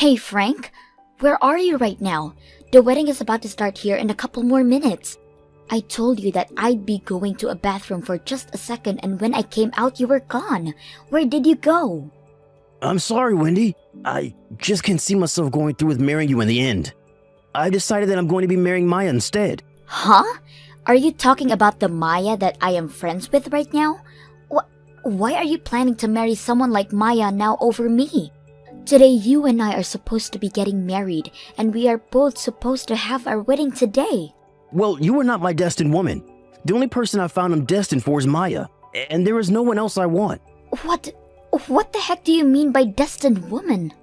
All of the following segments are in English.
Hey Frank, where are you right now? The wedding is about to start here in a couple more minutes. I told you that I'd be going to a bathroom for just a second, and when I came out you were gone. Where did you go? I'm sorry, Wendy. I just can't see myself going through with marrying you in the end. I decided that I'm going to be marrying Maya instead. Huh? Are you talking about the Maya that I am friends with right now? Why are you planning to marry someone like Maya now over me? Today you and I are supposed to be getting married, and we are both supposed to have our wedding today. Well, you are not my destined woman. The only person I found I'm destined for is Maya, and there is no one else I want. What the heck do you mean by destined woman?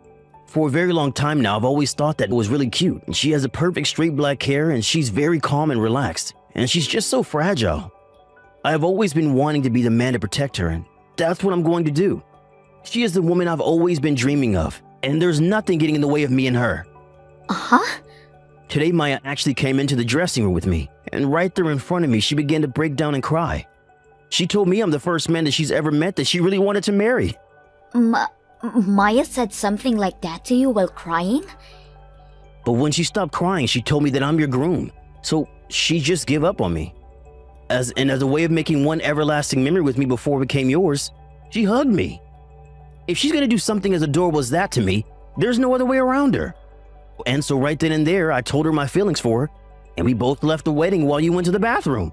For a very long time now, I've always thought that it was really cute. She has a perfect straight black hair, and she's very calm and relaxed, and she's just so fragile. I have always been wanting to be the man to protect her, and that's what I'm going to do. She is the woman I've always been dreaming of, and there's nothing getting in the way of me and her. Uh-huh? Today, Maya actually came into the dressing room with me, and right there in front of me, she began to break down and cry. She told me I'm the first man that she's ever met that she really wanted to marry. Maya said something like that to you while crying? But when she stopped crying, she told me that I'm your groom, so she just gave up on me. As a way of making one everlasting memory with me before it became yours, she hugged me. If she's gonna do something as adorable as that to me, there's no other way around her. And so right then and there, I told her my feelings for her, and we both left the wedding while you went to the bathroom.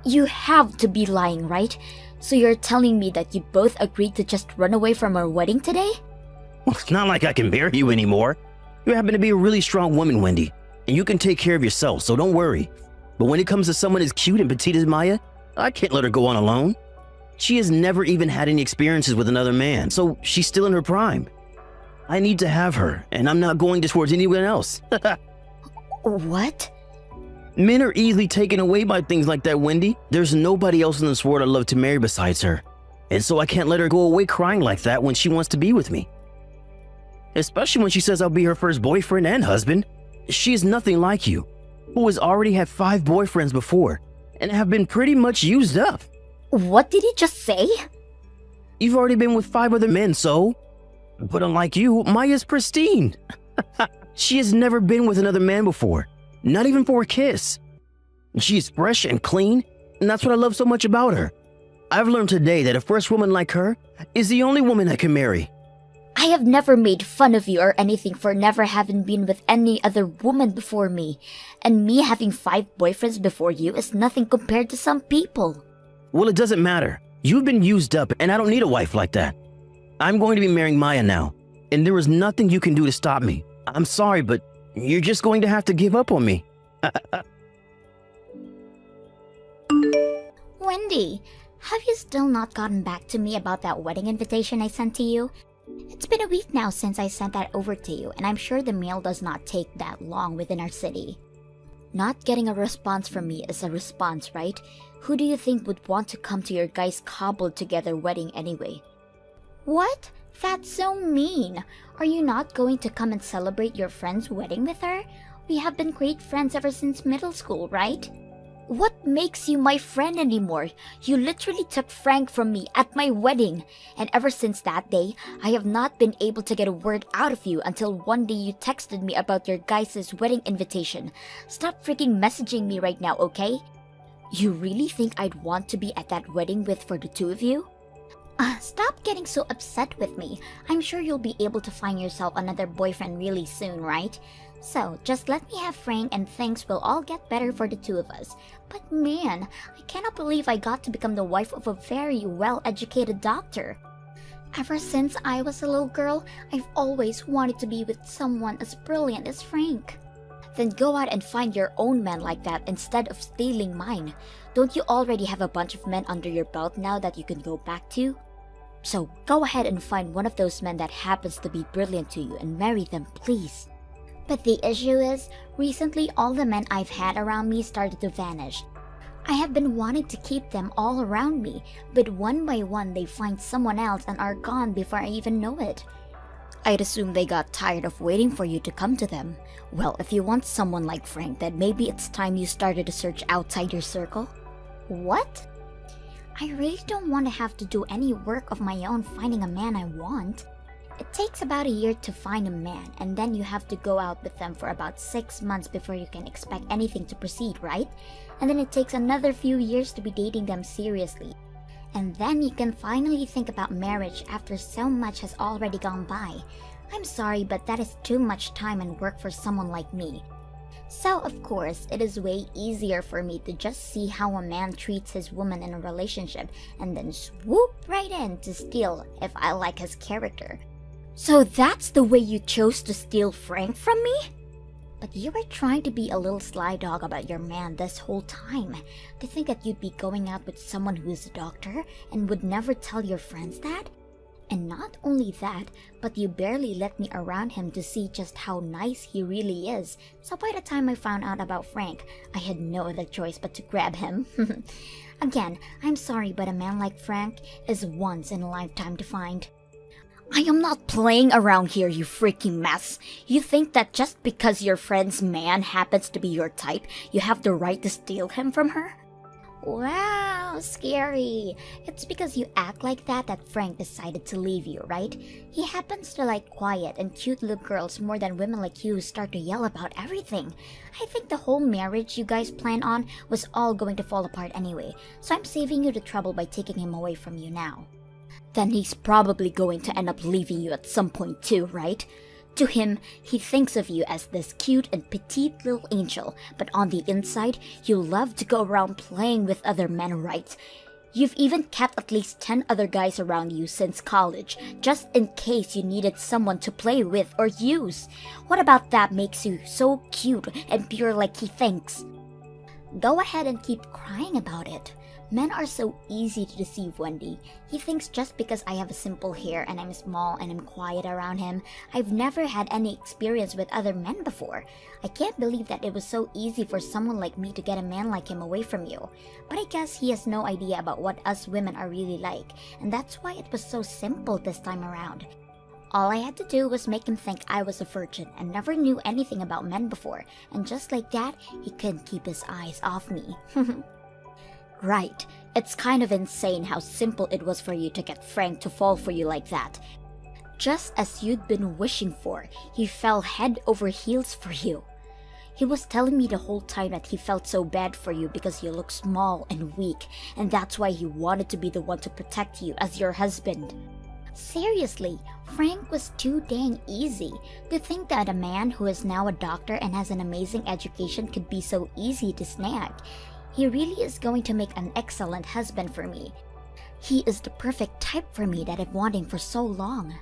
You have to be lying, right? So you're telling me that you both agreed to just run away from our wedding today? Well, it's not like I can marry you anymore. You happen to be a really strong woman, Wendy, and you can take care of yourself, so don't worry. But when it comes to someone as cute and petite as Maya, I can't let her go on alone. She has never even had any experiences with another man, so she's still in her prime. I need to have her, and I'm not going towards anyone else. What? Men are easily taken away by things like that, Wendy. There's nobody else in this world I'd love to marry besides her. And so I can't let her go away crying like that when she wants to be with me. Especially when she says I'll be her first boyfriend and husband. She is nothing like you, who has already had 5 boyfriends before, and have been pretty much used up. What did he just say? You've already been with 5 other men, so? But unlike you, Maya's pristine. She has never been with another man before, not even for a kiss. She's fresh and clean, and that's what I love so much about her. I've learned today that a fresh woman like her is the only woman I can marry. I have never made fun of you or anything for never having been with any other woman before me, and me having 5 boyfriends before you is nothing compared to some people. Well, it doesn't matter. You've been used up, and I don't need a wife like that. I'm going to be marrying Maya now, and there is nothing you can do to stop me. I'm sorry, but you're just going to have to give up on me. Wendy, have you still not gotten back to me about that wedding invitation I sent to you? It's been a week now since I sent that over to you, and I'm sure the mail does not take that long within our city. Not getting a response from me is a response, right? Who do you think would want to come to your guys' cobbled together wedding anyway? What? That's so mean. Are you not going to come and celebrate your friend's wedding with her? We have been great friends ever since middle school, right? What makes you my friend anymore? You literally took Frank from me at my wedding. And ever since that day, I have not been able to get a word out of you until one day you texted me about your guys' wedding invitation. Stop freaking messaging me right now, okay? You really think I'd want to be at that wedding for the 2 of you? Stop getting so upset with me. I'm sure you'll be able to find yourself another boyfriend really soon, right? So, just let me have Frank and things will all get better for the 2 of us. But man, I cannot believe I got to become the wife of a very well-educated doctor. Ever since I was a little girl, I've always wanted to be with someone as brilliant as Frank. Then go out and find your own man like that instead of stealing mine. Don't you already have a bunch of men under your belt now that you can go back to? So go ahead and find one of those men that happens to be brilliant to you and marry them, please. But the issue is, recently all the men I've had around me started to vanish. I have been wanting to keep them all around me, but one by one they find someone else and are gone before I even know it. I'd assume they got tired of waiting for you to come to them. Well, if you want someone like Frank, then maybe it's time you started a search outside your circle. What? I really don't want to have to do any work of my own finding a man I want. It takes about a year to find a man, and then you have to go out with them for about 6 months before you can expect anything to proceed, right? And then it takes another few years to be dating them seriously. And then you can finally think about marriage after so much has already gone by. I'm sorry, but that is too much time and work for someone like me. So, of course, it is way easier for me to just see how a man treats his woman in a relationship and then swoop right in to steal if I like his character. So that's the way you chose to steal Frank from me? But you were trying to be a little sly dog about your man this whole time. To think that you'd be going out with someone who's a doctor and would never tell your friends that? And not only that, but you barely let me around him to see just how nice he really is. So by the time I found out about Frank, I had no other choice but to grab him. Again, I'm sorry, but a man like Frank is once in a lifetime to find. I am not playing around here, you freaking mess. You think that just because your friend's man happens to be your type, you have the right to steal him from her? Wow, scary. It's because you act like that Frank decided to leave you, right? He happens to like quiet and cute little girls more than women like you who start to yell about everything. I think the whole marriage you guys planned on was all going to fall apart anyway, so I'm saving you the trouble by taking him away from you now. Then he's probably going to end up leaving you at some point too, right? To him, he thinks of you as this cute and petite little angel, but on the inside, you love to go around playing with other men, right? You've even kept at least 10 other guys around you since college, just in case you needed someone to play with or use. What about that makes you so cute and pure like he thinks? Go ahead and keep crying about it. Men are so easy to deceive, Wendy. He thinks just because I have simple hair and I'm small and I'm quiet around him, I've never had any experience with other men before. I can't believe that it was so easy for someone like me to get a man like him away from you. But I guess he has no idea about what us women are really like, and that's why it was so simple this time around. All I had to do was make him think I was a virgin and never knew anything about men before, and just like that, he couldn't keep his eyes off me. Right, it's kind of insane how simple it was for you to get Frank to fall for you like that. Just as you'd been wishing for, he fell head over heels for you. He was telling me the whole time that he felt so bad for you because you look small and weak, and that's why he wanted to be the one to protect you as your husband. Seriously, Frank was too dang easy. To think that a man who is now a doctor and has an amazing education could be so easy to snag. He really is going to make an excellent husband for me. He is the perfect type for me that I've wanting for so long.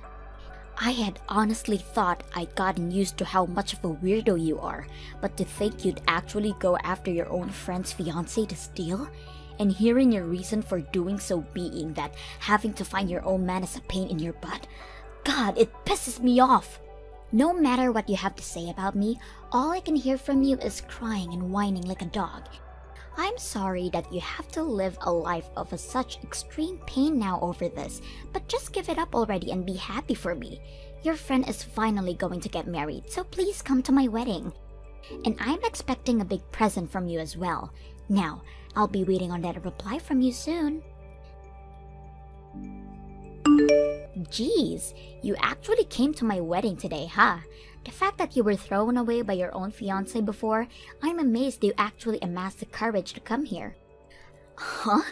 I had honestly thought I'd gotten used to how much of a weirdo you are, but to think you'd actually go after your own friend's fiancé to steal? And hearing your reason for doing so being that having to find your own man is a pain in your butt? God, it pisses me off! No matter what you have to say about me, all I can hear from you is crying and whining like a dog. I'm sorry that you have to live a life of such extreme pain now over this, but just give it up already and be happy for me. Your friend is finally going to get married, so please come to my wedding. And I'm expecting a big present from you as well. Now, I'll be waiting on that reply from you soon. Geez, you actually came to my wedding today, huh? The fact that you were thrown away by your own fiancé before, I'm amazed you actually amassed the courage to come here. Huh?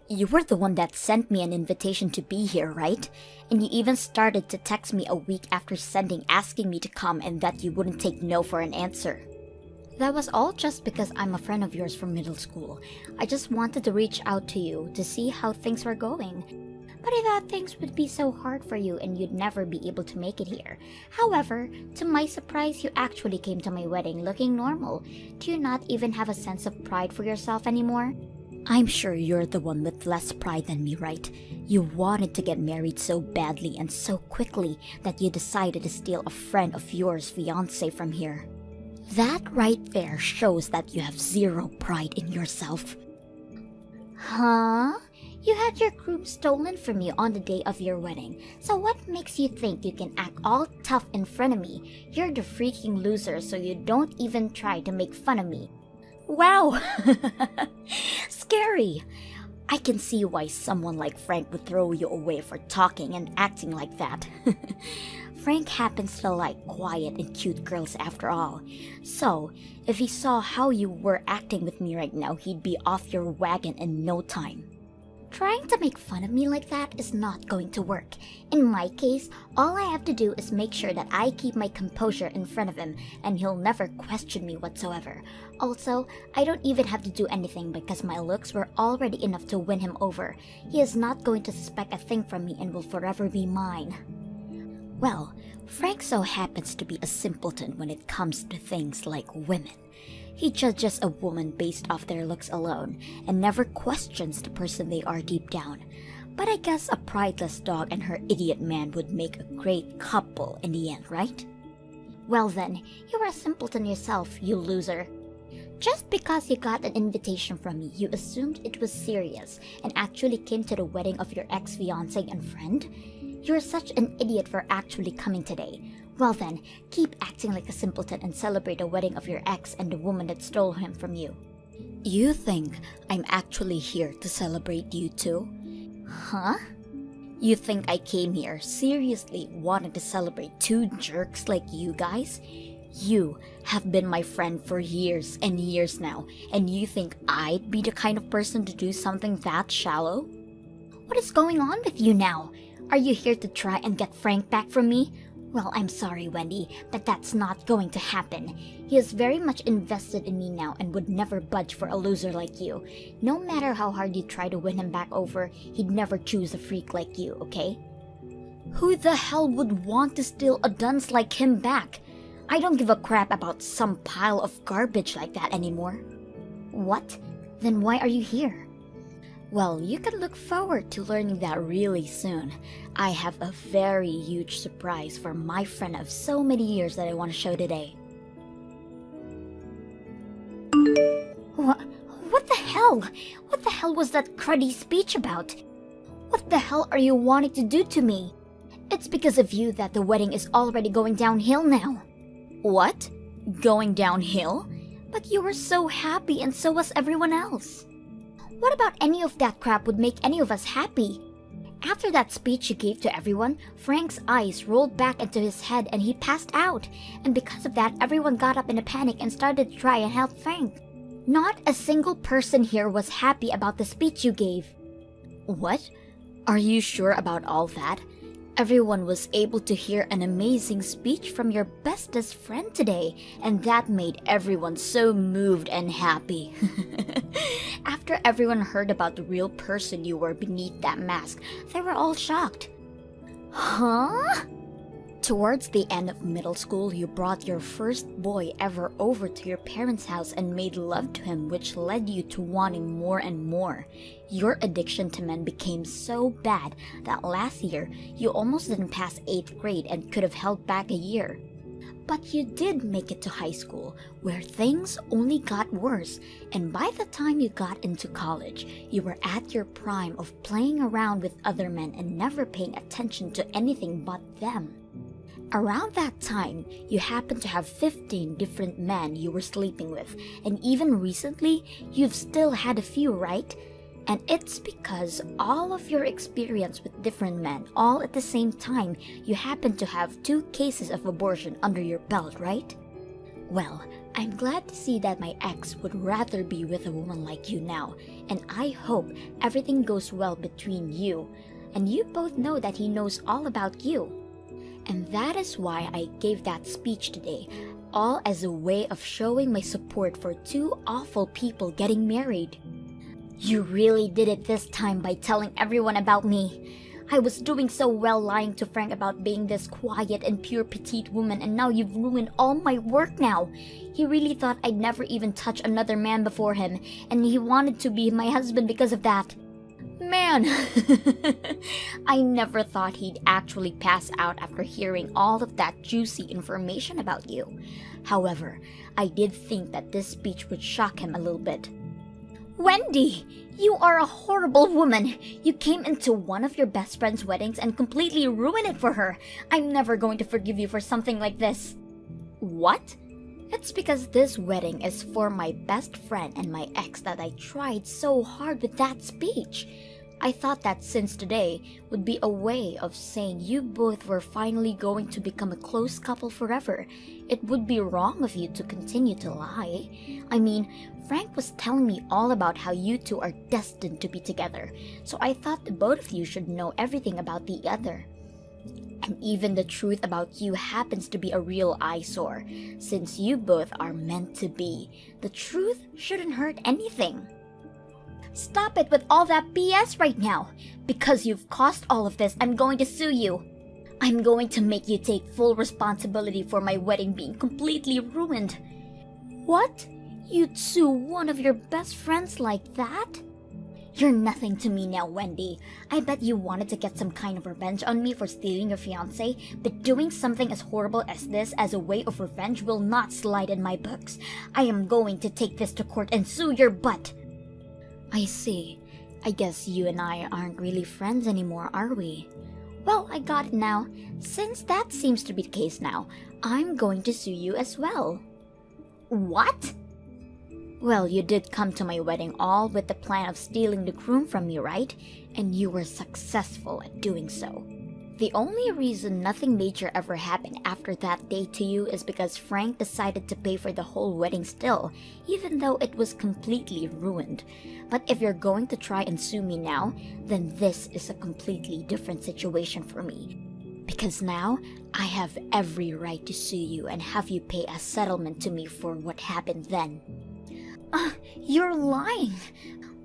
You were the one that sent me an invitation to be here, right? And you even started to text me a week after sending asking me to come and that you wouldn't take no for an answer. That was all just because I'm a friend of yours from middle school. I just wanted to reach out to you to see how things were going. But I thought things would be so hard for you and you'd never be able to make it here. However, to my surprise, you actually came to my wedding looking normal. Do you not even have a sense of pride for yourself anymore? I'm sure you're the one with less pride than me, right? You wanted to get married so badly and so quickly that you decided to steal a friend of yours' fiancé from here. That right there shows that you have zero pride in yourself. Huh? You had your groom stolen from you on the day of your wedding, so what makes you think you can act all tough in front of me? You're the freaking loser, so you don't even try to make fun of me. Wow! Scary! I can see why someone like Frank would throw you away for talking and acting like that. Frank happens to like quiet and cute girls after all. So, if he saw how you were acting with me right now, he'd be off your wagon in no time. Trying to make fun of me like that is not going to work. In my case, all I have to do is make sure that I keep my composure in front of him and he'll never question me whatsoever. Also, I don't even have to do anything because my looks were already enough to win him over. He is not going to suspect a thing from me and will forever be mine. Well, Frank so happens to be a simpleton when it comes to things like women. He judges a woman based off their looks alone and never questions the person they are deep down. But I guess a prideless dog and her idiot man would make a great couple in the end, right? Well then, you're a simpleton yourself, you loser. Just because you got an invitation from me, you assumed it was serious and actually came to the wedding of your ex-fiancé and friend? You're such an idiot for actually coming today. Well then, keep acting like a simpleton and celebrate the wedding of your ex and the woman that stole him from you. You think I'm actually here to celebrate you too? Huh? You think I came here seriously wanting to celebrate two jerks like you guys? You have been my friend for years and years now, and you think I'd be the kind of person to do something that shallow? What is going on with you now? Are you here to try and get Frank back from me? Well, I'm sorry, Wendy, but that's not going to happen. He is very much invested in me now and would never budge for a loser like you. No matter how hard you try to win him back over, he'd never choose a freak like you, okay? Who the hell would want to steal a dunce like him back? I don't give a crap about some pile of garbage like that anymore. What? Then why are you here? Well, you can look forward to learning that really soon. I have a very huge surprise for my friend of so many years that I want to show today. What the hell? What the hell was that cruddy speech about? What the hell are you wanting to do to me? It's because of you that the wedding is already going downhill now. What? Going downhill? But you were so happy and so was everyone else. What about any of that crap would make any of us happy? After that speech you gave to everyone, Frank's eyes rolled back into his head and he passed out. And because of that, everyone got up in a panic and started to try and help Frank. Not a single person here was happy about the speech you gave. What? Are you sure about all that? Everyone was able to hear an amazing speech from your bestest friend today, and that made everyone so moved and happy. After everyone heard about the real person you were beneath that mask, they were all shocked. Huh? Towards the end of middle school, you brought your first boy ever over to your parents' house and made love to him, which led you to wanting more and more. Your addiction to men became so bad that last year, you almost didn't pass 8th grade and could have held back a year. But you did make it to high school, where things only got worse, and by the time you got into college, you were at your prime of playing around with other men and never paying attention to anything but them. Around that time, you happened to have 15 different men you were sleeping with, and even recently, you've still had a few, right? And it's because all of your experience with different men all at the same time, you happen to have 2 cases of abortion under your belt, right? Well, I'm glad to see that my ex would rather be with a woman like you now, and I hope everything goes well between you, and you both know that he knows all about you. And that is why I gave that speech today, all as a way of showing my support for 2 awful people getting married. You really did it this time by telling everyone about me. I was doing so well lying to Frank about being this quiet and pure petite woman, and now you've ruined all my work now. He really thought I'd never even touch another man before him, and he wanted to be my husband because of that. Man, I never thought he'd actually pass out after hearing all of that juicy information about you. However, I did think that this speech would shock him a little bit. Wendy, you are a horrible woman. You came into one of your best friend's weddings and completely ruined it for her. I'm never going to forgive you for something like this. What? It's because this wedding is for my best friend and my ex that I tried so hard with that speech. I thought that since today would be a way of saying you both were finally going to become a close couple forever, it would be wrong of you to continue to lie. I mean, Frank was telling me all about how you two are destined to be together, so I thought the both of you should know everything about the other. And even the truth about you happens to be a real eyesore, since you both are meant to be. The truth shouldn't hurt anything. Stop it with all that BS right now. Because you've caused all of this, I'm going to sue you. I'm going to make you take full responsibility for my wedding being completely ruined. What? You'd sue one of your best friends like that? You're nothing to me now, Wendy. I bet you wanted to get some kind of revenge on me for stealing your fiancé, but doing something as horrible as this as a way of revenge will not slide in my books. I am going to take this to court and sue your butt. I see. I guess you and I aren't really friends anymore, are we? Well, I got it now. Since that seems to be the case now, I'm going to sue you as well. What? Well, you did come to my wedding all with the plan of stealing the groom from me, right? And you were successful at doing so. The only reason nothing major ever happened after that day to you is because Frank decided to pay for the whole wedding still, even though it was completely ruined. But if you're going to try and sue me now, then this is a completely different situation for me. Because now, I have every right to sue you and have you pay a settlement to me for what happened then. You're lying.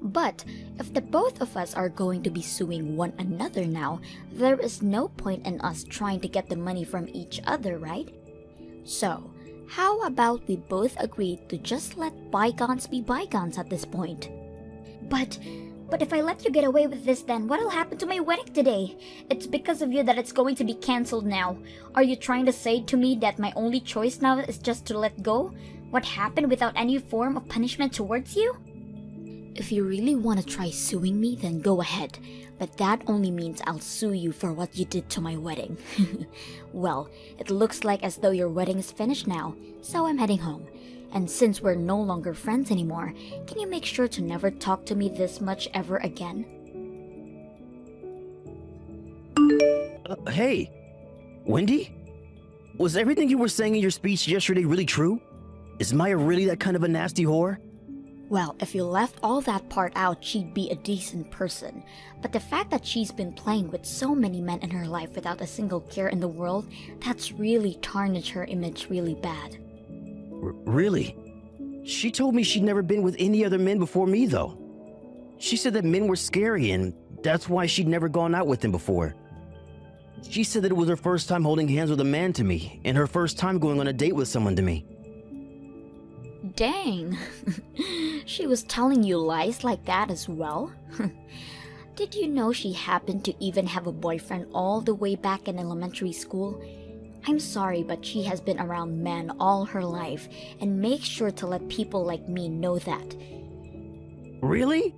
But if the both of us are going to be suing one another now, there is no point in us trying to get the money from each other, right? So, how about we both agree to just let bygones be bygones at this point? But if I let you get away with this, then what'll happen to my wedding today? It's because of you that it's going to be cancelled now. Are you trying to say to me that my only choice now is just to let go? What happened without any form of punishment towards you? If you really want to try suing me, then go ahead. But that only means I'll sue you for what you did to my wedding. Well, it looks like as though your wedding is finished now, so I'm heading home. And since we're no longer friends anymore, can you make sure to never talk to me this much ever again? Hey, Wendy? Was everything you were saying in your speech yesterday really true? Is Maya really that kind of a nasty whore? Well, if you left all that part out, she'd be a decent person. But the fact that she's been playing with so many men in her life without a single care in the world, that's really tarnished her image really bad. Really? She told me she'd never been with any other men before me, though. She said that men were scary and that's why she'd never gone out with them before. She said that it was her first time holding hands with a man to me and her first time going on a date with someone to me. Dang. She was telling you lies like that as well? Did you know she happened to even have a boyfriend all the way back in elementary school? I'm sorry, but she has been around men all her life and makes sure to let people like me know that. Really?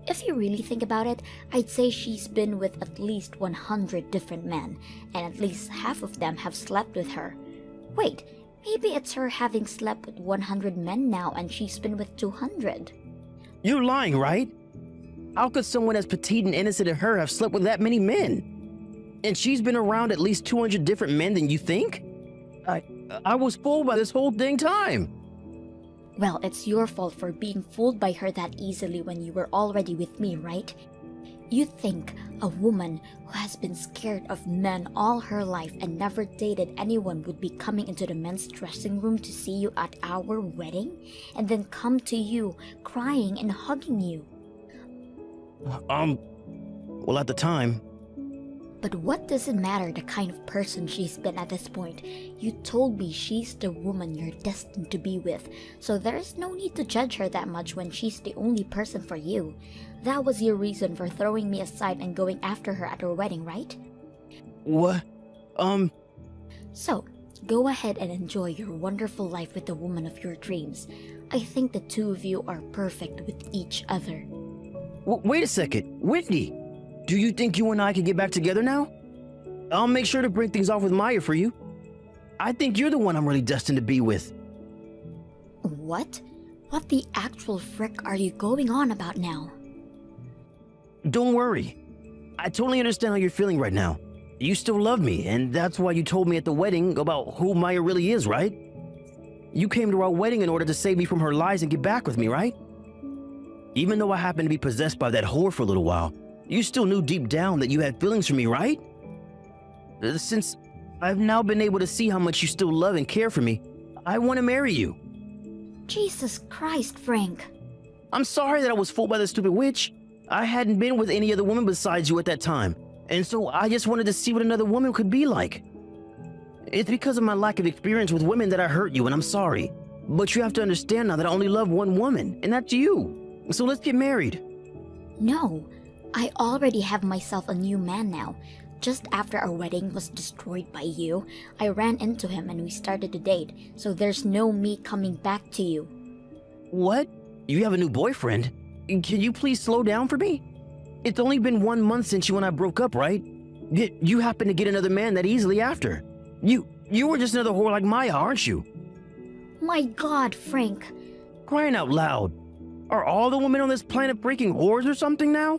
If you really think about it, I'd say she's been with at least 100 different men, and at least half of them have slept with her. Wait, maybe it's her having slept with 100 men now and she's been with 200. You're lying, right? How could someone as petite and innocent as her have slept with that many men? And she's been around at least 200 different men than you think? I was fooled by this whole dang time. Well, it's your fault for being fooled by her that easily when you were already with me, right? You think a woman who has been scared of men all her life and never dated anyone would be coming into the men's dressing room to see you at our wedding and then come to you crying and hugging you? Well, at the time. But what does it matter the kind of person she's been at this point? You told me she's the woman you're destined to be with, so there's no need to judge her that much when she's the only person for you. That was your reason for throwing me aside and going after her at her wedding, right? What? So, go ahead and enjoy your wonderful life with the woman of your dreams. I think the two of you are perfect with each other. Wait a second, Whitney. Do you think you and I can get back together now? I'll make sure to break things off with Maya for you. I think you're the one I'm really destined to be with. What? What the actual frick are you going on about now? Don't worry. I totally understand how you're feeling right now. You still love me, and that's why you told me at the wedding about who Maya really is, right? You came to our wedding in order to save me from her lies and get back with me, right? Even though I happened to be possessed by that whore for a little while, you still knew deep down that you had feelings for me, right? Since I've now been able to see how much you still love and care for me, I want to marry you. Jesus Christ, Frank. I'm sorry that I was fooled by the stupid witch. I hadn't been with any other woman besides you at that time, and so I just wanted to see what another woman could be like. It's because of my lack of experience with women that I hurt you, and I'm sorry. But you have to understand now that I only love one woman, and that's you. So let's get married. No, I already have myself a new man now. Just after our wedding was destroyed by you, I ran into him and we started to date, so there's no me coming back to you. What? You have a new boyfriend? Can you please slow down for me? It's only been 1 month since you and I broke up, right? Yet you happen to get another man that easily after. You were just another whore like Maya, aren't you? My God, Frank. Crying out loud. Are all the women on this planet freaking whores or something now?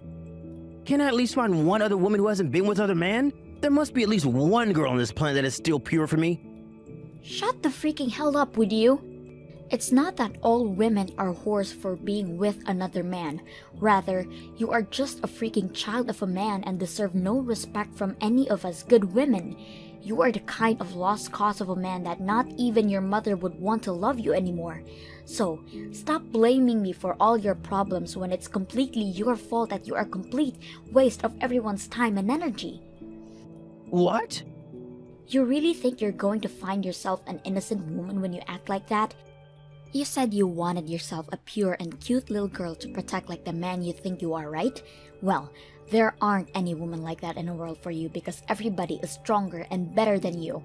Can I at least find one other woman who hasn't been with other man? There must be at least one girl on this planet that is still pure for me. Shut the freaking hell up, would you? It's not that all women are whores for being with another man. Rather, you are just a freaking child of a man and deserve no respect from any of us good women. You are the kind of lost cause of a man that not even your mother would want to love you anymore. So, stop blaming me for all your problems when it's completely your fault that you are a complete waste of everyone's time and energy. What? You really think you're going to find yourself an innocent woman when you act like that? You said you wanted yourself a pure and cute little girl to protect like the man you think you are, right? Well, there aren't any women like that in the world for you because everybody is stronger and better than you.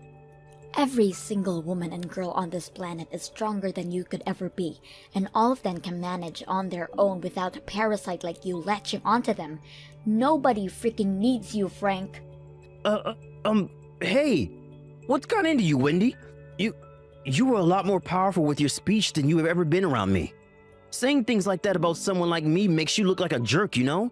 Every single woman and girl on this planet is stronger than you could ever be, and all of them can manage on their own without a parasite like you latching onto them. Nobody freaking needs you, Frank. Hey, what's got into you, Wendy? You were a lot more powerful with your speech than you have ever been around me. Saying things like that about someone like me makes you look like a jerk, you know?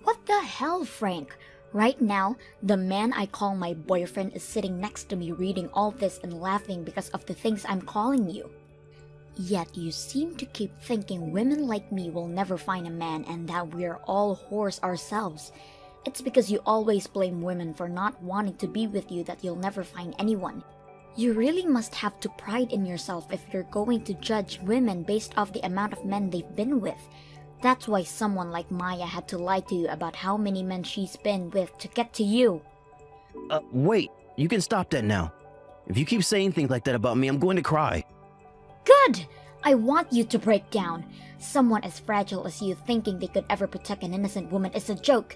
What the hell, Frank? Right now, the man I call my boyfriend is sitting next to me reading all this and laughing because of the things I'm calling you. Yet you seem to keep thinking women like me will never find a man and that we're all whores ourselves. It's because you always blame women for not wanting to be with you that you'll never find anyone. You really must have to pride in yourself if you're going to judge women based off the amount of men they've been with. That's why someone like Maya had to lie to you about how many men she's been with to get to you. Wait, you can stop that now. If you keep saying things like that about me, I'm going to cry. Good! I want you to break down. Someone as fragile as you thinking they could ever protect an innocent woman is a joke.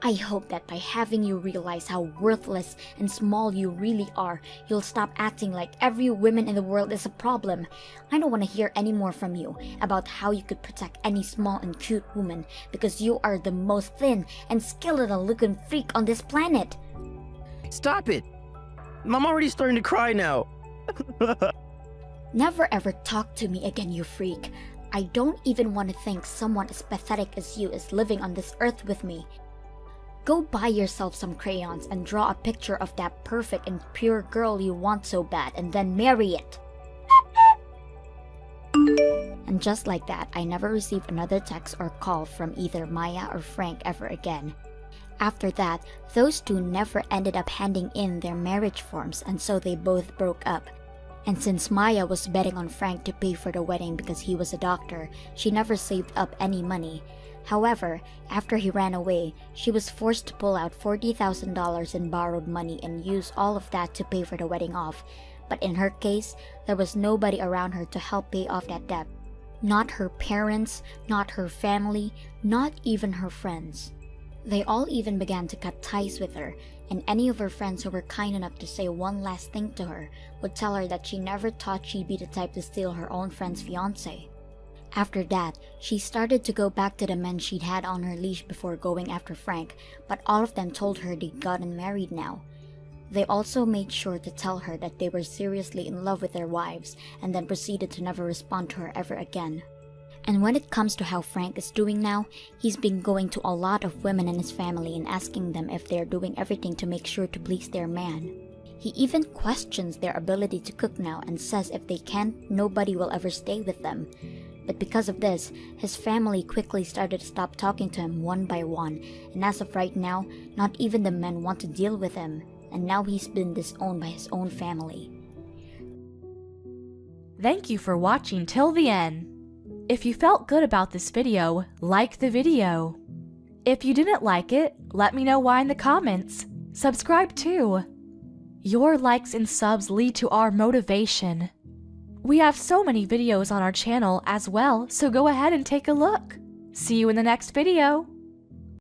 I hope that by having you realize how worthless and small you really are, you'll stop acting like every woman in the world is a problem. I don't want to hear any more from you about how you could protect any small and cute woman because you are the most thin and skeletal looking freak on this planet. Stop it! I'm already starting to cry now. Never ever talk to me again, you freak. I don't even want to think someone as pathetic as you is living on this earth with me. Go buy yourself some crayons and draw a picture of that perfect and pure girl you want so bad and then marry it. And just like that, I never received another text or call from either Maya or Frank ever again. After that, those two never ended up handing in their marriage forms and so they both broke up. And since Maya was betting on Frank to pay for the wedding because he was a doctor, she never saved up any money. However, after he ran away, she was forced to pull out $40,000 in borrowed money and use all of that to pay for the wedding off. But in her case, there was nobody around her to help pay off that debt. Not her parents, not her family, not even her friends. They all even began to cut ties with her, and any of her friends who were kind enough to say one last thing to her would tell her that she never thought she'd be the type to steal her own friend's fiancé. After that, she started to go back to the men she'd had on her leash before going after Frank, but all of them told her they'd gotten married now. They also made sure to tell her that they were seriously in love with their wives, and then proceeded to never respond to her ever again. And when it comes to how Frank is doing now, he's been going to a lot of women in his family and asking them if they're doing everything to make sure to please their man. He even questions their ability to cook now and says if they can't, nobody will ever stay with them. But because of this, his family quickly started to stop talking to him one by one, and as of right now, not even the men want to deal with him, and now he's been disowned by his own family. Thank you for watching till the end. If you felt good about this video, like the video. If you didn't like it, let me know why in the comments. Subscribe too. Your likes and subs lead to our motivation. We have so many videos on our channel as well, so go ahead and take a look. See you in the next video.